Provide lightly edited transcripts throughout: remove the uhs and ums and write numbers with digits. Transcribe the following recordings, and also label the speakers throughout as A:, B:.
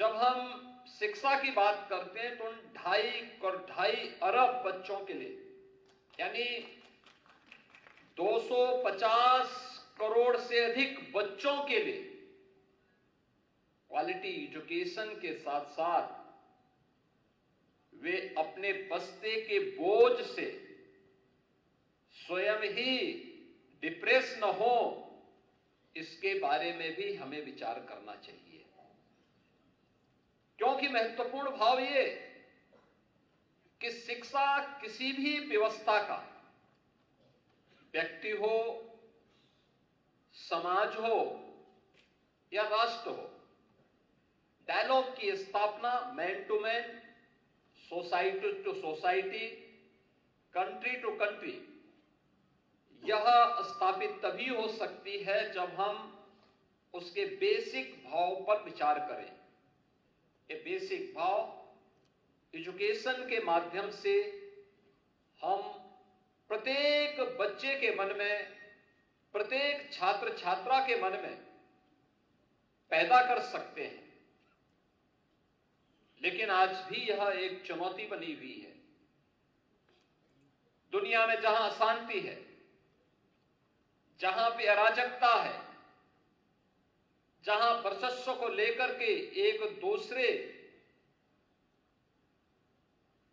A: जब हम शिक्षा की बात करते हैं तो उन 2.5 अरब बच्चों के लिए, यानी 250 करोड़ से अधिक बच्चों के लिए क्वालिटी एजुकेशन के साथ साथ वे अपने बस्ते के बोझ से स्वयं ही डिप्रेस न हो, इसके बारे में भी हमें विचार करना चाहिए। क्योंकि महत्वपूर्ण भाव ये कि शिक्षा किसी भी व्यवस्था का, व्यक्ति हो, समाज हो या राष्ट्र हो, डायलॉग की स्थापना man to man, society to society, country to country, यह स्थापित तभी हो सकती है जब हम उसके बेसिक भाव पर विचार करें। ये बेसिक भाव एजुकेशन के माध्यम से हम प्रत्येक बच्चे के मन में, प्रत्येक छात्र छात्रा के मन में पैदा कर सकते हैं। लेकिन आज भी यह एक चुनौती बनी हुई है। दुनिया में जहां अशांति है, जहां पे अराजकता है, जहां वर्चस्व को लेकर के एक दूसरे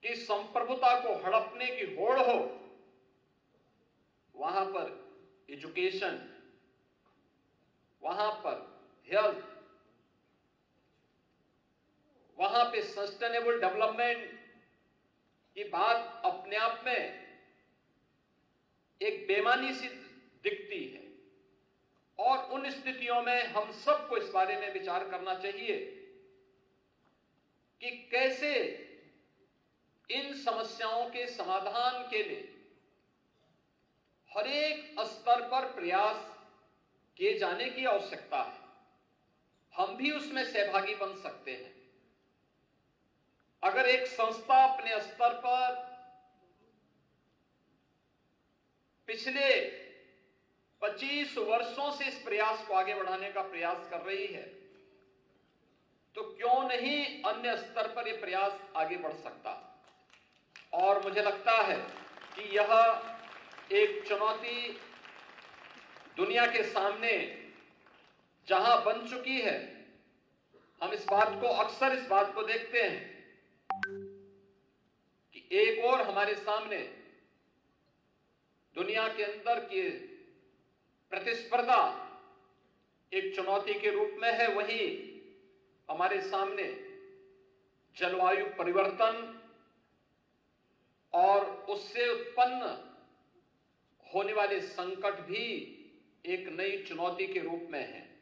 A: की संप्रभुता को हड़पने की होड़ हो, वहां पर एजुकेशन, वहां पर हेल्थ, वहां पे सस्टेनेबल डेवलपमेंट की बात अपने आप में एक बेमानी सी दिखती है। और उन स्थितियों में हम सबको इस बारे में विचार करना चाहिए कि कैसे इन समस्याओं के समाधान के लिए हर एक स्तर पर प्रयास किए जाने की आवश्यकता है। हम भी उसमें सहभागी बन सकते हैं। अगर एक संस्था अपने स्तर पर पिछले 25 वर्षों से इस प्रयास को आगे बढ़ाने का प्रयास कर रही है, तो क्यों नहीं अन्य स्तर पर यह प्रयास आगे बढ़ सकता। और मुझे लगता है कि यह एक चुनौती दुनिया के सामने जहां बन चुकी है, हम अक्सर इस बात को देखते हैं कि एक और हमारे सामने दुनिया के अंदर की प्रतिस्पर्धा एक चुनौती के रूप में है, वहीं हमारे सामने जलवायु परिवर्तन और उससे उत्पन्न होने वाले संकट भी एक नई चुनौती के रूप में है।